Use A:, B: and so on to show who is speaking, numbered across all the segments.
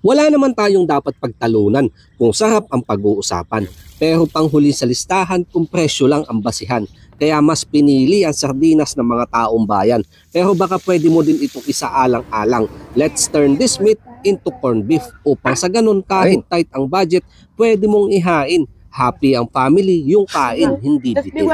A: Wala naman tayong dapat pagtalunan kung sarap ang pag-uusapan. Pero panghuli sa listahan kung presyo lang ang basihan. Kaya mas pinili ang sardinas ng mga taong bayan. Pero baka pwede mo din itong isaalang-alang. Let's turn this meat into corned beef upang sa ganun kahit tight ang budget, pwede mong ihain. Happy ang family, yung kain, hindi bitin.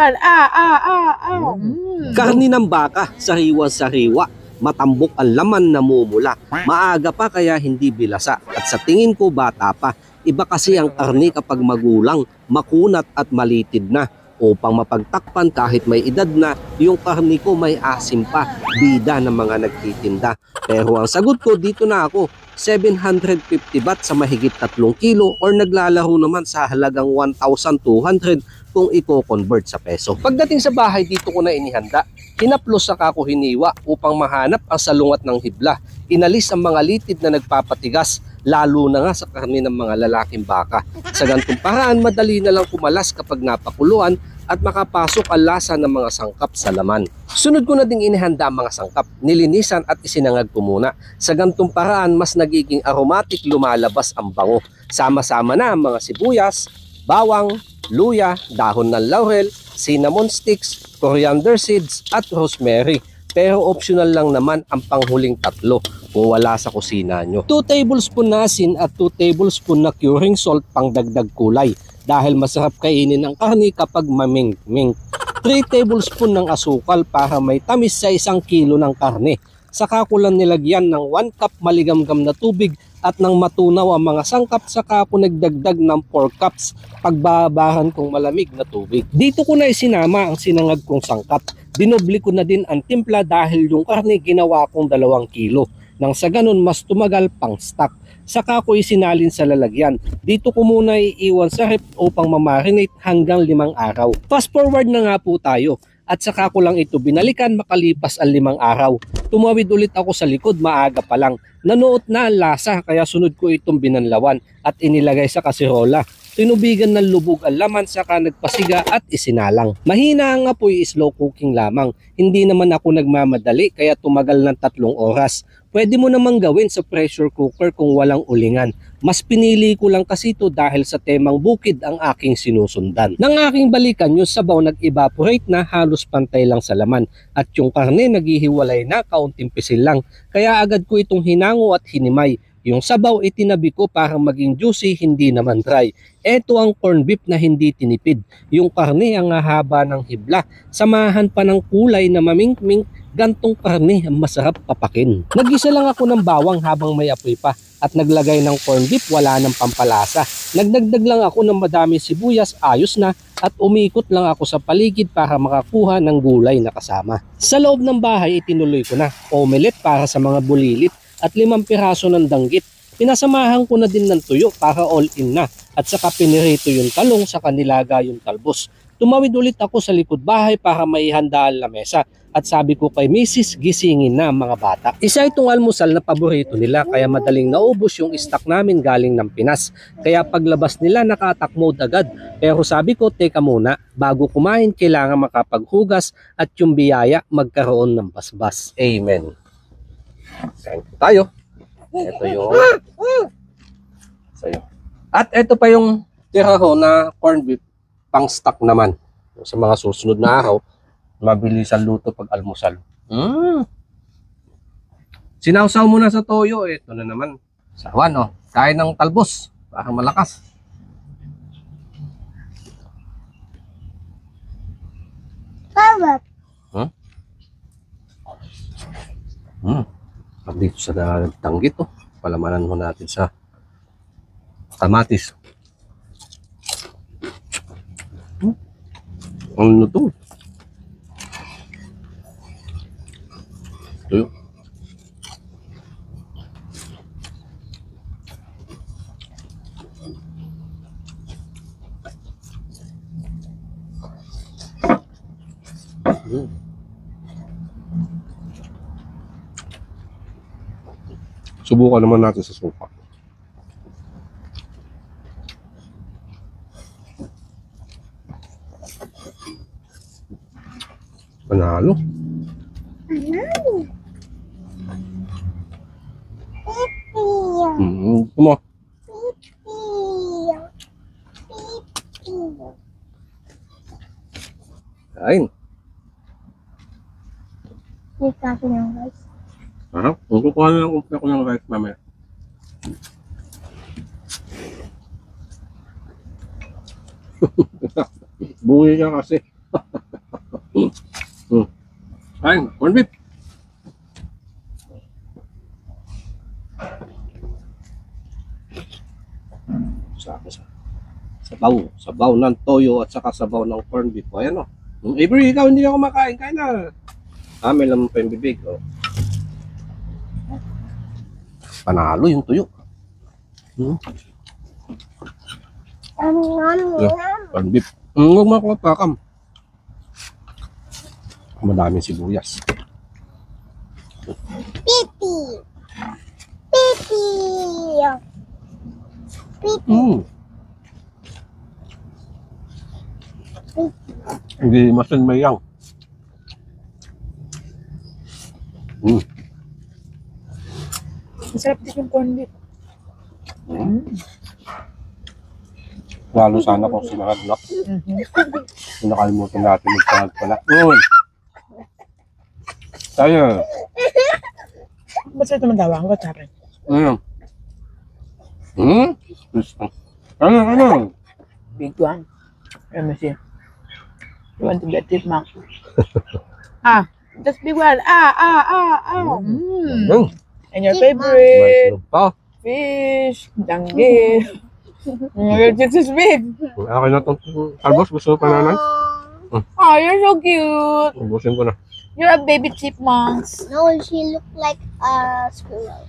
A: Karni ng baka, sariwa-sariwa. Matambok ang laman na mumula. Maaga pa kaya hindi bilasa. At sa tingin ko bata pa. Iba kasi ang karni kapag magulang, makunat at malitid na. Upang mapagtakpan kahit may edad na, yung karni ko may asim pa. Bida ng mga nagtitinda. Pero ang sagot ko, dito na ako. 750 baht sa mahigit 3 kilo or naglalaro naman sa halagang 1,200 kung i-convert sa peso. Pagdating sa bahay, dito ko na inihanda. Hinaplos sa kako hiniwa upang mahanap ang salungat ng hibla. Inalis ang mga litid na nagpapatigas, lalo na nga sa karne ng mga lalaking baka. Sa gantong paraan, madali na lang kumalas kapag napakuluan at makapasok ang lasa ng mga sangkap sa laman. Sunod ko na ding inihanda ang mga sangkap, nilinisan at isinangag ko muna. Sa gantong paraan, mas nagiging aromatic lumalabas ang bango. Sama-sama na ang mga sibuyas, bawang, luya, dahon ng laurel, cinnamon sticks, coriander seeds at rosemary. Pero optional lang naman ang panghuling tatlo kung wala sa kusina nyo. 2 tablespoon na asin at 2 tablespoon na curing salt pang dagdag kulay dahil masarap kainin ang karni kapag maming-ming. 3 tablespoon ng asukal para may tamis sa 1 kilo ng karne. Saka ko lang nilagyan ng 1 cup maligamgam na tubig at nang matunaw ang mga sangkap, saka ako nagdagdag ng 4 cups pagbabahan kong malamig na tubig. Dito ko na isinama ang sinangag kong sangkap. Dinobli ko na din ang timpla dahil yung karne ginawa kong 2 kilo. Nang sa ganun mas tumagal pang stock. Saka ko isinalin sa lalagyan. Dito ko muna iiwan sa ref upang mamarinate hanggang 5 araw. Fast forward na nga po tayo. At saka ko lang ito binalikan makalipas ang 5 araw. Tumawid ulit ako sa likod maaga pa lang. Nanuot na ang lasa kaya sunod ko itong binanlawan at inilagay sa kasirola. Tinubigan ng lubog ang laman saka nagpasiga at isinalang. Mahina ang apoy, slow cooking lamang. Hindi naman ako nagmamadali kaya tumagal ng 3 oras. Pwede mo namang gawin sa pressure cooker kung walang ulingan. Mas pinili ko lang kasi ito dahil sa temang bukid ang aking sinusundan. Nang aking balikan, yung sabaw nag-evaporate na, halos pantay lang sa laman. At yung karne naghihiwalay na, kaunting pisil lang. Kaya agad ko itong hinango at hinimay. Yung sabaw itinabi ko para maging juicy, hindi naman dry. Ito ang corned beef na hindi tinipid. Yung karne ang haba ng hibla. Samahan pa ng kulay na mamingming, gantong karne ang masarap papakin. Nag-isa lang ako ng bawang habang may apoy pa. At naglagay ng corned beef, wala ng pampalasa. Nagdagdag lang ako ng madami sibuyas, ayos na. At umikot lang ako sa paligid para makakuha ng gulay na kasama. Sa loob ng bahay, itinuloy ko na omelette para sa mga bulilit at 5 piraso ng danggit. Pinasamahan ko na din ng tuyo para all in na at saka pinirito yung talong sa kanilaga yung talbos. Tumawid ulit ako sa likod bahay para maihanda ang lamesa at sabi ko kay Mrs. gisingin na mga bata. Isa itong almusal na paborito nila kaya madaling naubos yung stock namin galing ng Pinas. Kaya paglabas nila nakatakmode agad. Pero sabi ko teka muna, bago kumain kailangan makapaghugas at yung biyaya magkaroon ng basbas. Amen. Kain tayo. Ito yung sayo. At ito pa yung tira ko na corned beef pang stock naman. Sa mga susunod na araw, mabilis ang luto pag almusal. Sinawsaw muna sa toyo. Ito na naman. Sawan, oh. Kain ng talbos. Para malakas. Dito sa tanggit, oh. Palamanan mo natin sa kamatis. Ang luto. Ito yun. Subukan naman natin sa suka. Panalo. Gusto mo? Kain.
B: May kaso ng rice.
A: Aha. Kung kukuha na lang ako ng rice mamaya. Bungi ka kasi. Kain. Corn beef. Sabaw ng toyo at saka sabaw ng corn beef. O, ayan o. Avery, ikaw hindi ako makain. Kain na. May laman pa yung bibig. O. Panalo yung tuyo. Corn beef. Huwag mo ako mapakam. Madaming sibuyas.
B: Pipi! Pipi! Pipi!
A: Hindi masan mayang.
C: Masarap din yung corn beef.
A: Lalo sana kung sinangad na. Nakalimutan natin magsangat pala. Tayo.
C: Basta ito mandawa ang sa akin.
A: Ano?
C: Big one. Let me see. You want to get it, Mac? Just big one. And your favorite fish, danggit. This is big.
A: Okay na itong talbos. Gusto pa nanay?
C: Oh, you're so cute.
A: Ubusin ko na.
C: You're a baby chipmunk.
B: No, she looked like a squirrel.